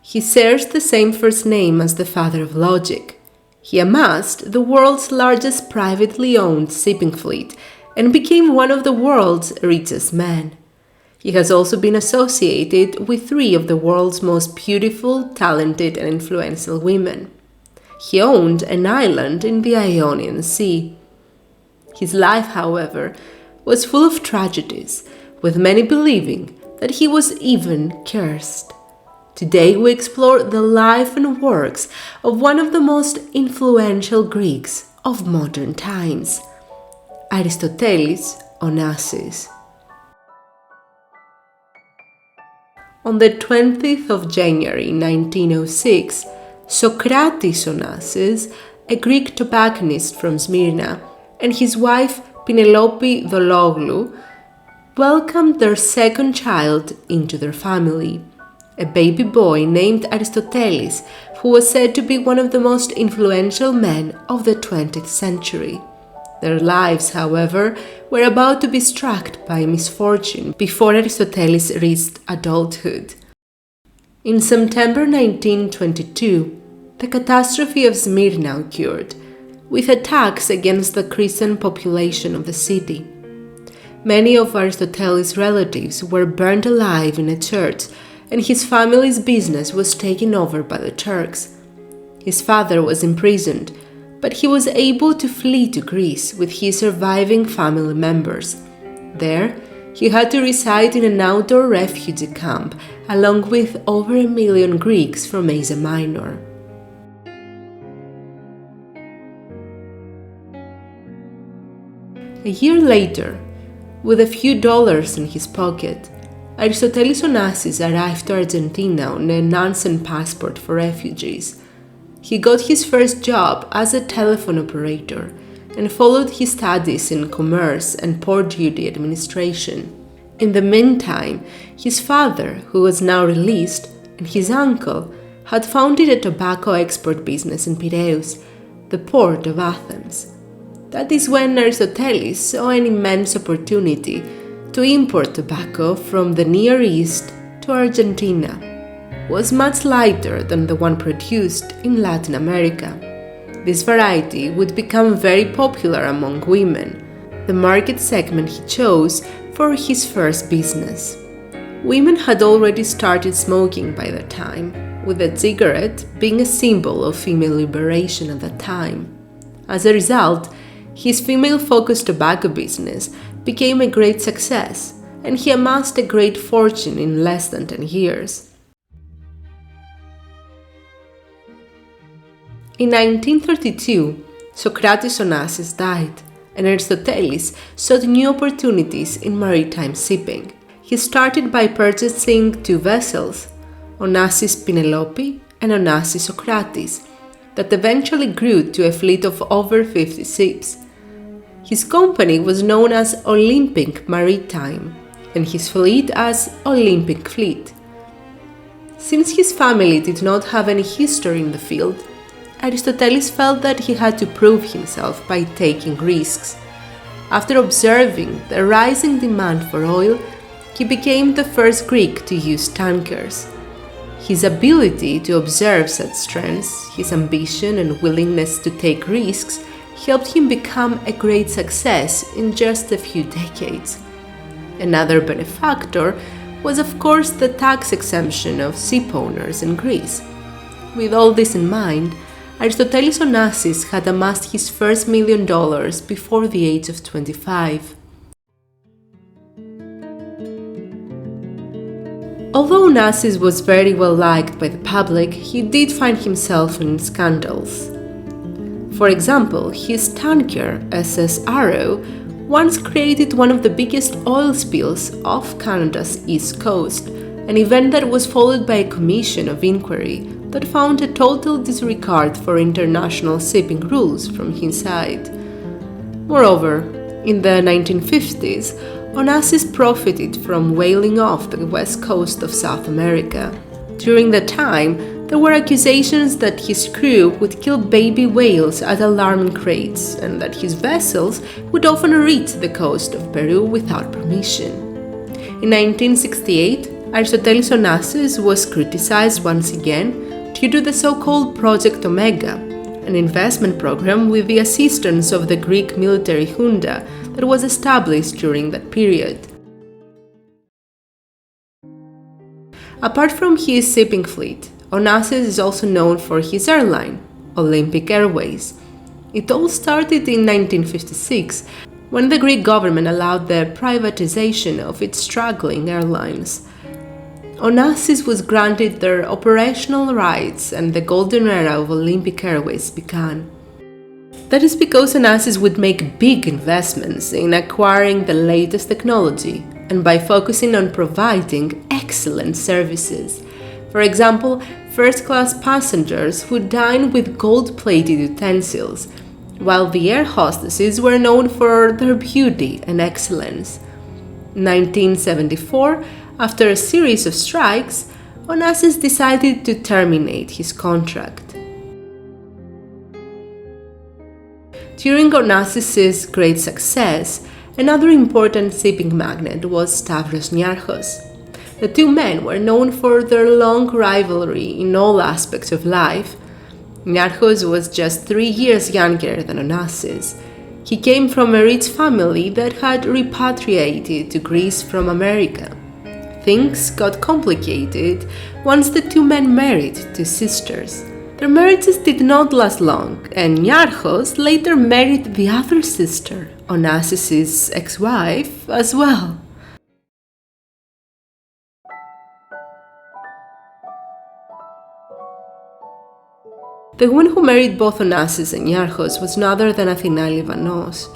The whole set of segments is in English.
He shares the same first name as the father of logic. He amassed the world's largest privately owned shipping fleet and became one of the world's richest men. He has also been associated with three of the world's most beautiful, talented, and influential women. He owned an island in the Ionian Sea. His life, however, was full of tragedies, with many believing that he was even cursed. Today we explore the life and works of one of the most influential Greeks of modern times, Aristotle Onassis. On the 20th of January 1906, Socrates Onassis, a Greek tobacconist from Smyrna, and his wife Penelope Dologlu welcomed their second child into their family, a baby boy named Aristoteles, who was said to be one of the most influential men of the 20th century. Their lives, however, were about to be struck by misfortune before Aristoteles reached adulthood. In September 1922, the catastrophe of Smyrna occurred, with attacks against the Christian population of the city. Many of Aristoteles' relatives were burned alive in a church, and his family's business was taken over by the Turks. His father was imprisoned, but he was able to flee to Greece with his surviving family members. There, he had to reside in an outdoor refugee camp along with over 1 million Greeks from Asia Minor. A year later, with a few dollars in his pocket, Aristotle Onassis arrived to Argentina on a Nansen passport for refugees. He got his first job as a telephone operator and followed his studies in commerce and port duty administration. In the meantime, his father, who was now released, and his uncle had founded a tobacco export business in Piraeus, the port of Athens. That is when Aristoteles saw an immense opportunity to import tobacco from the Near East to Argentina. Was much lighter than the one produced in Latin America. This variety would become very popular among women, the market segment he chose for his first business. Women had already started smoking by that time, with the cigarette being a symbol of female liberation at that time. As a result, his female-focused tobacco business became a great success, and he amassed a great fortune in less than 10 years. In 1932, Socrates Onassis died, and Aristoteles sought new opportunities in maritime shipping. He started by purchasing two vessels, Onassis Penelope and Onassis Socrates, that eventually grew to a fleet of over 50 ships. His company was known as Olympic Maritime, and his fleet as Olympic Fleet. Since his family did not have any history in the field, Aristoteles felt that he had to prove himself by taking risks. After observing the rising demand for oil, he became the first Greek to use tankers. His ability to observe such trends, his ambition and willingness to take risks helped him become a great success in just a few decades. Another benefactor was of course the tax exemption of ship owners in Greece. With all this in mind, Aristotle Onassis had amassed his first $1 million before the age of 25. Although Onassis was very well liked by the public, he did find himself in scandals. For example, his tanker SS Arrow once created one of the biggest oil spills off Canada's east coast, an event that was followed by a commission of inquiry that found a total disregard for international shipping rules from his side. Moreover, in the 1950s, Onassis profited from whaling off the west coast of South America. During that time, there were accusations that his crew would kill baby whales at alarming rates and that his vessels would often reach the coast of Peru without permission. In 1968, Aristotle Onassis was criticized once again due to the so-called Project Omega, an investment program with the assistance of the Greek military junta that was established during that period. Apart from his shipping fleet, Onassis is also known for his airline, Olympic Airways. It all started in 1956, when the Greek government allowed the privatization of its struggling airlines. Onassis was granted their operational rights and the golden era of Olympic Airways began. That is because Onassis would make big investments in acquiring the latest technology and by focusing on providing excellent services. For example, first-class passengers would dine with gold-plated utensils, while the air hostesses were known for their beauty and excellence. In 1974, after a series of strikes, Onassis decided to terminate his contract. During Onassis' great success, another important shipping magnate was Tavos Naros. The two men were known for their long rivalry in all aspects of life. Naros was just 3 years younger than Onassis. He came from a rich family that had repatriated to Greece from America. Things got complicated once the two men married two sisters. Their marriages did not last long, and Naros later married the other sister, Onassis' ex-wife, as well. The woman who married both Onassis and Naros was none other than Athina Leanos,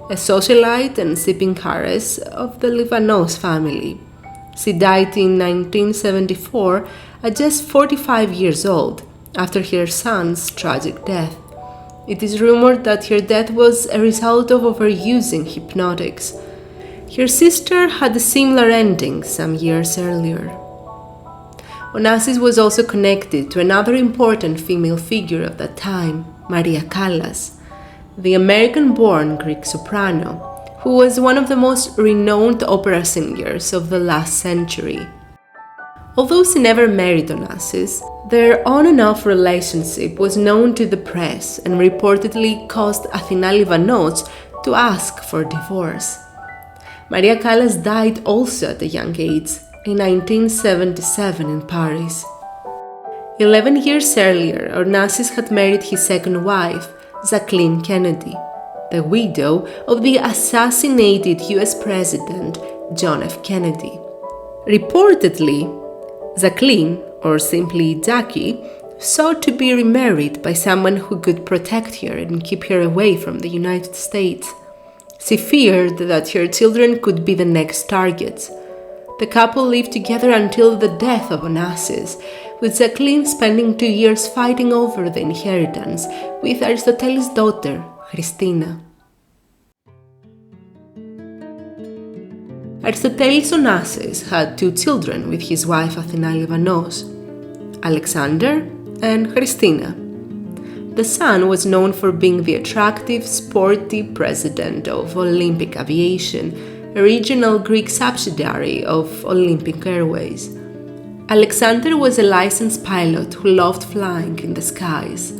a socialite and shipping heiress of the Leanos family. She died in 1974 at just 45 years old, after her son's tragic death. It is rumored that her death was a result of overusing hypnotics. Her sister had a similar ending some years earlier. Onassis was also connected to another important female figure of that time, Maria Callas, the American-born Greek soprano, who was one of the most renowned opera singers of the last century. Although she never married Onassis, their on-and-off relationship was known to the press and reportedly caused Athina Leanos to ask for divorce. Maria Callas died also at a young age, in 1977 in Paris. 11 years earlier, Onassis had married his second wife, Jacqueline Kennedy, the widow of the assassinated US President John F. Kennedy. Reportedly, Jacqueline, or simply Jackie, sought to be remarried by someone who could protect her and keep her away from the United States. She feared that her children could be the next targets. The couple lived together until the death of Onassis, with Jacqueline spending 2 years fighting over the inheritance with Aristotle's daughter, Christina. Aristotle Onassis had 2 children with his wife Athina Leanos, Alexander and Christina. The son was known for being the attractive, sporty president of Olympic Aviation, a regional Greek subsidiary of Olympic Airways. Alexander was a licensed pilot who loved flying in the skies.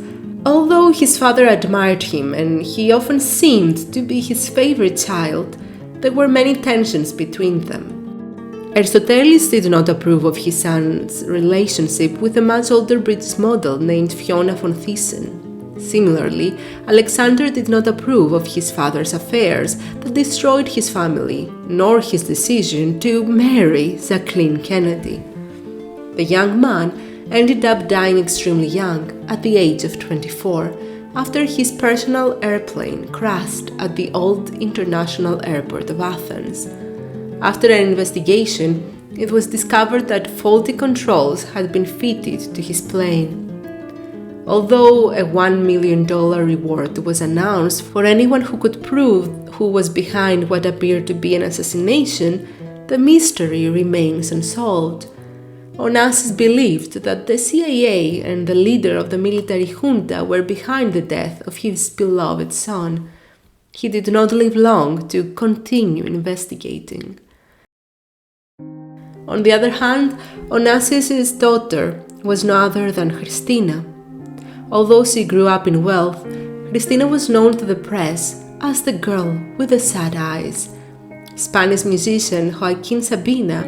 Although his father admired him and he often seemed to be his favorite child, there were many tensions between them. Aristoteles did not approve of his son's relationship with a much older British model named Fiona von Thyssen. Similarly, Alexander did not approve of his father's affairs that destroyed his family, nor his decision to marry Jacqueline Kennedy. The young man ended up dying extremely young, at the age of 24, after his personal airplane crashed at the old International Airport of Athens. After an investigation, it was discovered that faulty controls had been fitted to his plane. Although a $1 million reward was announced for anyone who could prove who was behind what appeared to be an assassination, the mystery remains unsolved. Onassis believed that the CIA and the leader of the military junta were behind the death of his beloved son. He did not live long to continue investigating. On the other hand, Onassis' daughter was no other than Christina. Although she grew up in wealth, Christina was known to the press as the girl with the sad eyes. Spanish musician Joaquin Sabina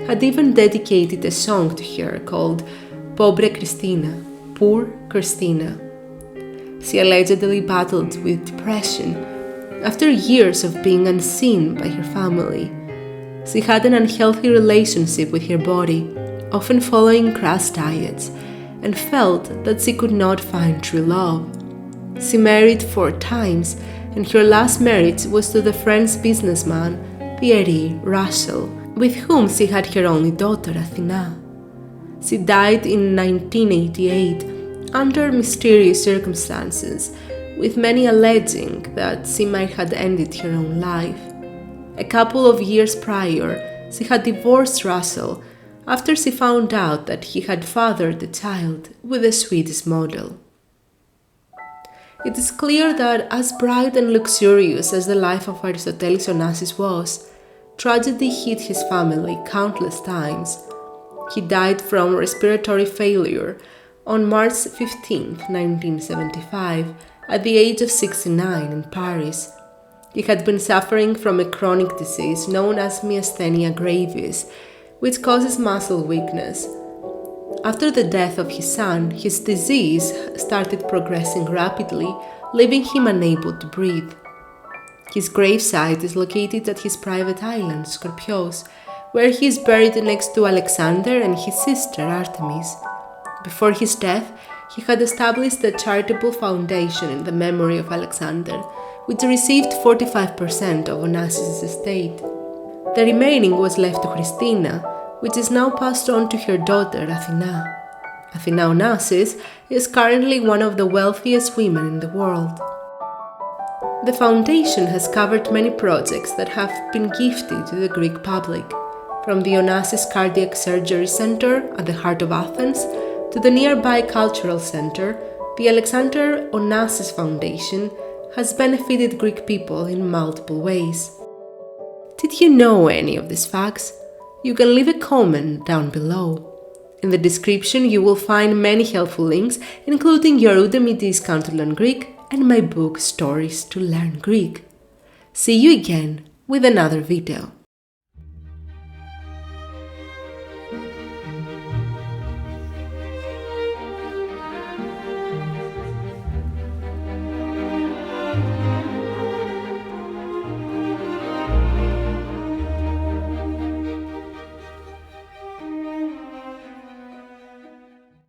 had even dedicated a song to her called Pobre Cristina, Poor Christina. She allegedly battled with depression after years of being unseen by her family. She had an unhealthy relationship with her body, often following crash diets, and felt that she could not find true love. She married 4 times, and her last marriage was to the French businessman Pierre Russell, with whom she had her only daughter Athena. She died in 1988 under mysterious circumstances, with many alleging that she might have ended her own life. A couple of years prior, she had divorced Russell after she found out that he had fathered a child with a Swedish model. It is clear that as bright and luxurious as the life of Aristotle Onassis was, tragedy hit his family countless times. He died from respiratory failure on March 15, 1975, at the age of 69 in Paris. He had been suffering from a chronic disease known as myasthenia gravis, which causes muscle weakness. After the death of his son, his disease started progressing rapidly, leaving him unable to breathe. His gravesite is located at his private island, Skorpios, where he is buried next to Alexander and his sister Artemis. Before his death, he had established a charitable foundation in the memory of Alexander, which received 45% of Onassis' estate. The remaining was left to Christina, which is now passed on to her daughter Athena. Christina Onassis is currently one of the wealthiest women in the world. The foundation has covered many projects that have been gifted to the Greek public, from the Onassis Cardiac Surgery Center at the heart of Athens to the nearby Cultural Center. The Alexander Onassis Foundation has benefited Greek people in multiple ways. Did you know any of these facts? You can leave a comment down below. In the description you will find many helpful links, including your Udemy discount to learn Greek and my book Stories to Learn Greek. See you again with another video.